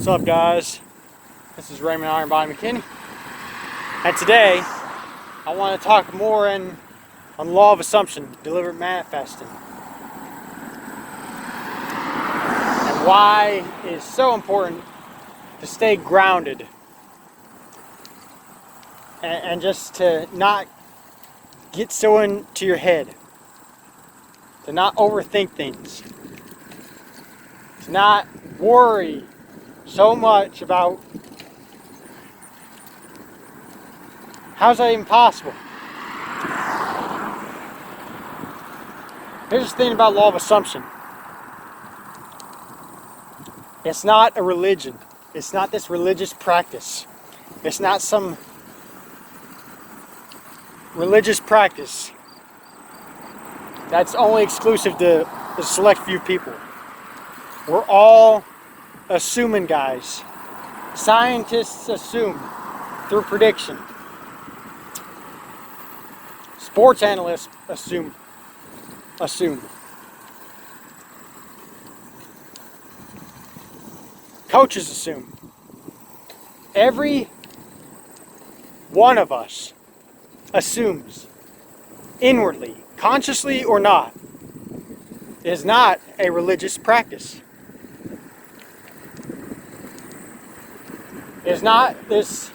What's up, guys? This is Raymond Iron Body McKinney, and today I want to talk more on law of assumption, deliberate manifesting, and why it is so important to stay grounded and just to not get so into your head, to not overthink things, to not worry so much about how's that even possible. Here's the thing about law of assumption. It's not a religion. It's not this religious practice. It's not some religious practice that's only exclusive to a select few people. We're all assuming, guys. Scientists assume through prediction. Sports analysts assume. Coaches assume. Every one of us assumes inwardly, consciously or not. It is not a religious practice. It is not this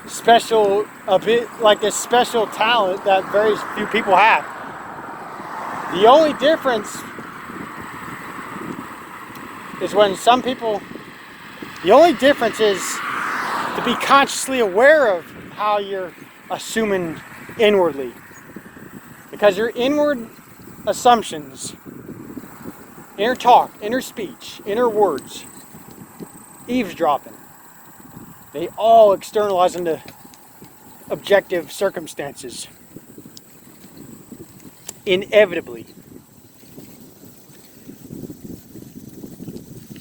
special, a bit like this special talent that very few people have. The only difference is when some people, the only difference is to be consciously aware of how you're assuming inwardly. Because your inward assumptions, inner talk, inner speech, inner words, eavesdropping, they all externalize into objective circumstances. Inevitably.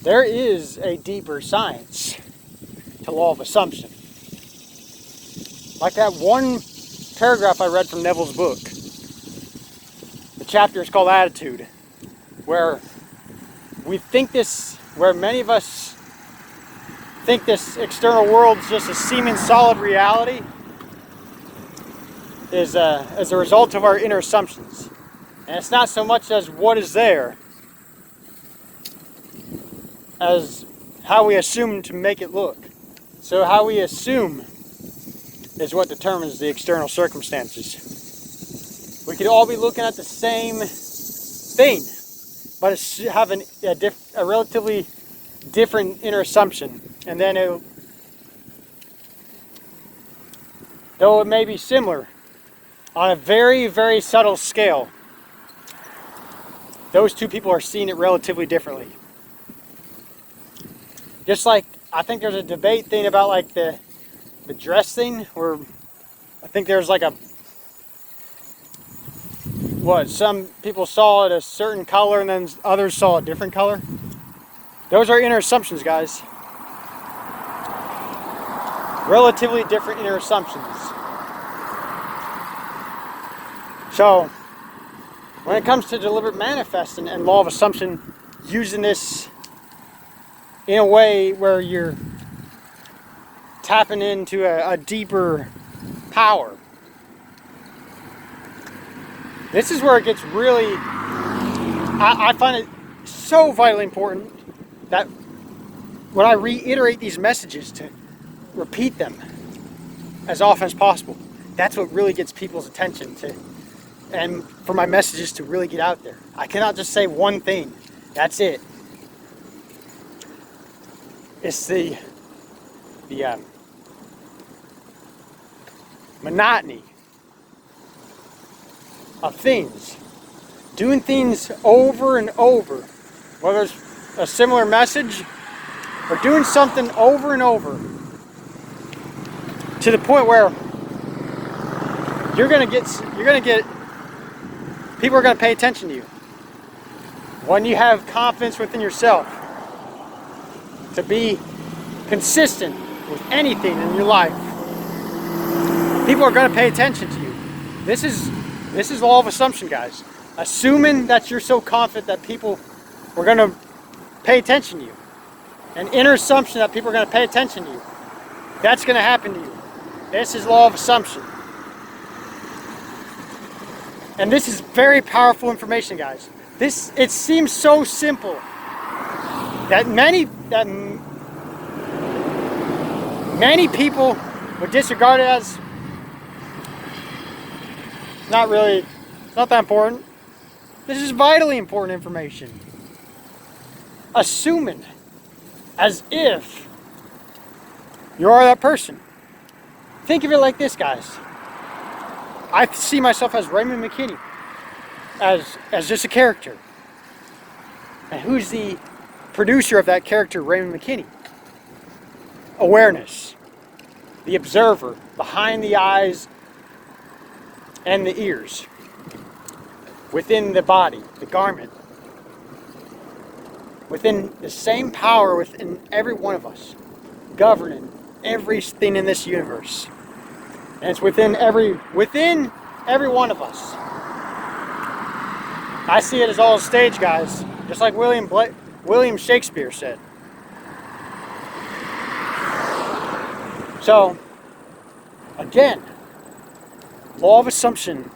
There is a deeper science to law of assumption. Like that one paragraph I read from Neville's book. The chapter is called Attitude, where we think this, where many of us think this external world is just a seeming solid reality, is as a result of our inner assumptions. And it's not so much as what is there, as how we assume to make it look. So how we assume is what determines the external circumstances. We could all be looking at the same thing, but it's having a relatively different inner assumption. And then though it may be similar on a very, very subtle scale, those two people are seeing it relatively differently. Just like, I think there's a debate thing about like the dress thing, where I think there's like some people saw it a certain color and then others saw a different color. Those are inner assumptions, guys. Relatively different inner assumptions. So, when it comes to deliberate manifesting and law of assumption, using this in a way where you're tapping into a deeper power. This is where it gets really, I find it so vitally important that when I reiterate these messages, to repeat them as often as possible. That's what really gets people's attention, and for my messages to really get out there. I cannot just say one thing. That's it. It's the monotony of things. Doing things over and over, whether it's a similar message or doing something over and over, to the point where you're gonna get people are gonna pay attention to you. When you have confidence within yourself to be consistent with anything in your life, people are gonna pay attention to you. This is law of assumption, guys. Assuming that you're so confident that people are gonna pay attention to you. An inner assumption that people are going to pay attention to you. That's going to happen to you. This is law of assumption. And this is very powerful information, guys. It seems so simple that many people would disregard it as not that important. This is vitally important information. Assuming as if you are that person. Think of it like this, guys. I see myself as Raymond McKinney, as just a character. And who's the producer of that character, Raymond McKinney? Awareness. The observer behind the eyes and the ears. Within the body, the garment. Within the same power within every one of us. Governing everything in this universe. And it's within every one of us. I see it as all a stage, guys. Just like William Shakespeare said. So, again, law of assumption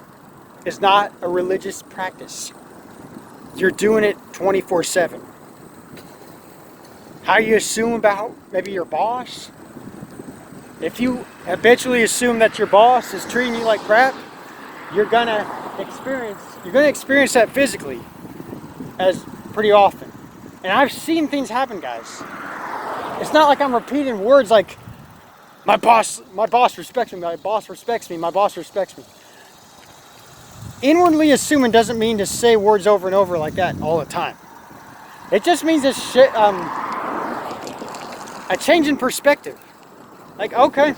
is not a religious practice. You're doing it 24/7. How you assume about maybe your boss. If you habitually assume that your boss is treating you like crap, you're gonna experience that physically as pretty often. And I've seen things happen, guys. It's not like I'm repeating words like my boss respects me, my boss respects me, my boss respects me. Inwardly assuming doesn't mean to say words over and over like that all the time. It just means a change in perspective. Like, okay.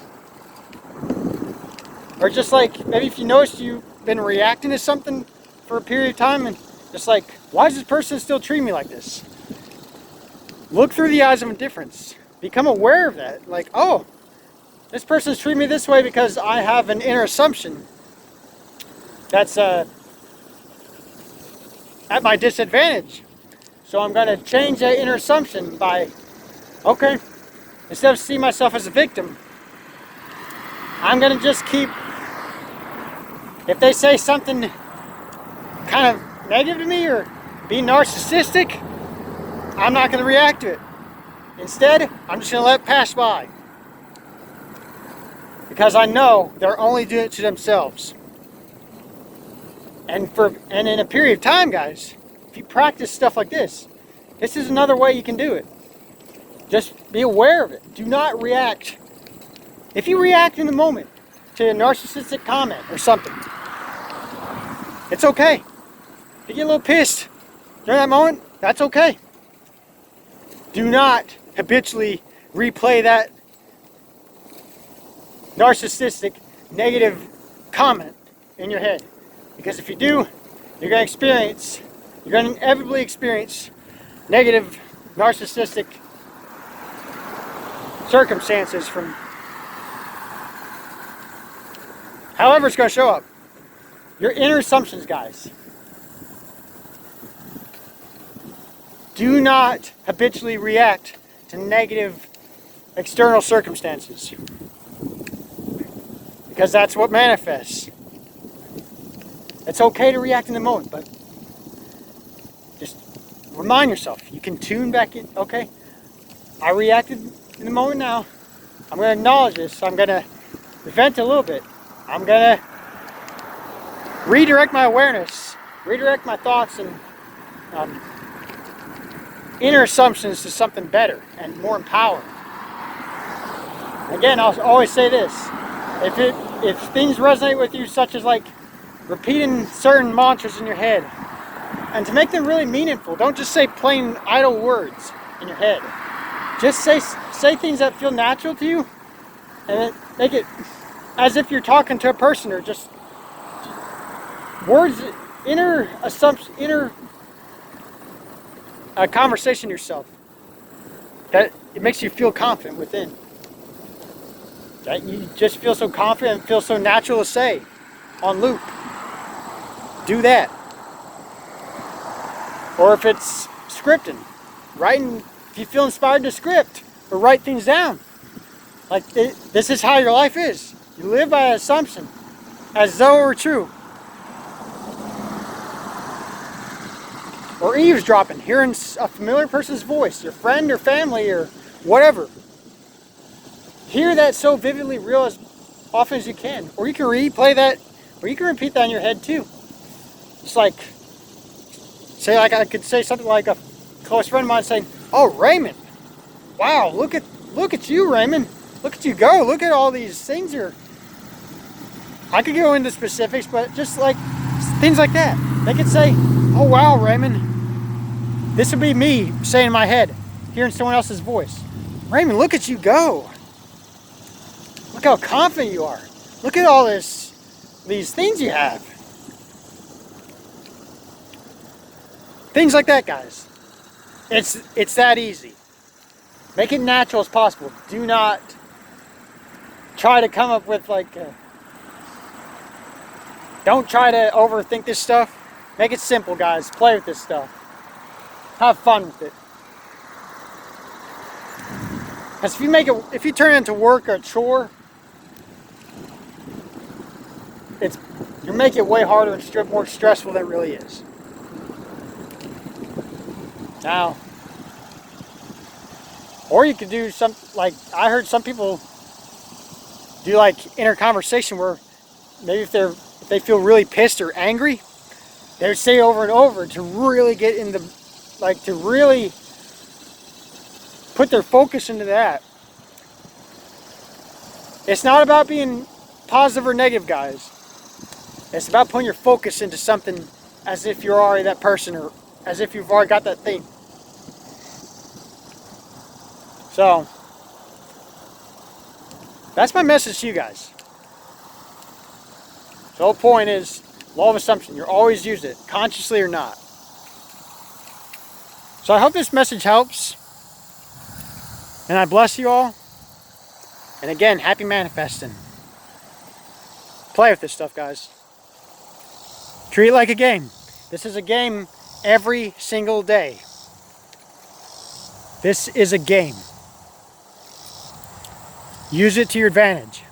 Or just like, maybe if you noticed you've been reacting to something for a period of time and just like, why is this person still treating me like this? Look through the eyes of indifference. Become aware of that. Like, oh, this person's treating me this way because I have an inner assumption that's at my disadvantage. So I'm going to change that inner assumption by, okay, instead of seeing myself as a victim, I'm going to just keep, if they say something kind of negative to me or being narcissistic, I'm not going to react to it. Instead, I'm just going to let it pass by. Because I know they're only doing it to themselves. And in a period of time, guys, if you practice stuff like this is another way you can do it. Just be aware of it. Do not react. If you react in the moment to a narcissistic comment or something, it's okay. If you get a little pissed during that moment, that's okay. Do not habitually replay that narcissistic, negative comment in your head. Because if you do, you're going to inevitably experience negative, narcissistic circumstances from however it's going to show up. Your inner assumptions, guys. Do not habitually react to negative external circumstances. Because that's what manifests. It's okay to react in the moment, but just remind yourself. You can tune back in. Okay, I reacted in the moment now. I'm going to acknowledge this. I'm going to vent a little bit. I'm going to redirect my awareness, redirect my thoughts and inner assumptions to something better and more empowering. Again, I'll always say this. If things resonate with you, such as like repeating certain mantras in your head, and to make them really meaningful, don't just say plain idle words in your head. Just say things that feel natural to you, and make it as if you're talking to a person, or just words, inner assumption, inner conversation yourself. That it makes you feel confident within. That you just feel so confident and feel so natural to say on loop. Do that. Or if it's scripting, if you feel inspired to script or write things down. Like this is how your life is. You live by assumption, as though it were true. Or eavesdropping, hearing a familiar person's voice, your friend or family or whatever. Hear that so vividly real as often as you can. Or you can replay that, or you can repeat that in your head too. It's like, say like I could say something like a close friend of mine saying, "Oh, Raymond, wow, look at you, Raymond. Look at you go. Look at all these things here." I could go into specifics, but just like things like that. They could say, "Oh, wow, Raymond." This would be me saying in my head, hearing someone else's voice. "Raymond, look at you go. Look how confident you are. Look at all these things you have." Things like that, guys. It's that easy. Make it natural as possible. Do not try to come up with don't try to overthink this stuff. Make it simple, guys. Play with this stuff. Have fun with it. Because if you turn it into work or a chore, you make it way harder and more stressful than it really is. Now, or you could do like I heard some people do like inner conversation where maybe if they feel really pissed or angry, they would say over and over to really get into to really put their focus into that. It's not about being positive or negative, guys. It's about putting your focus into something as if you're already that person or as if you've already got that thing. So, that's my message to you guys. The whole point is law of assumption. You're always use it, consciously or not. So I hope this message helps. And I bless you all. And again, happy manifesting. Play with this stuff, guys. Treat it like a game. This is a game every single day. This is a game. Use it to your advantage.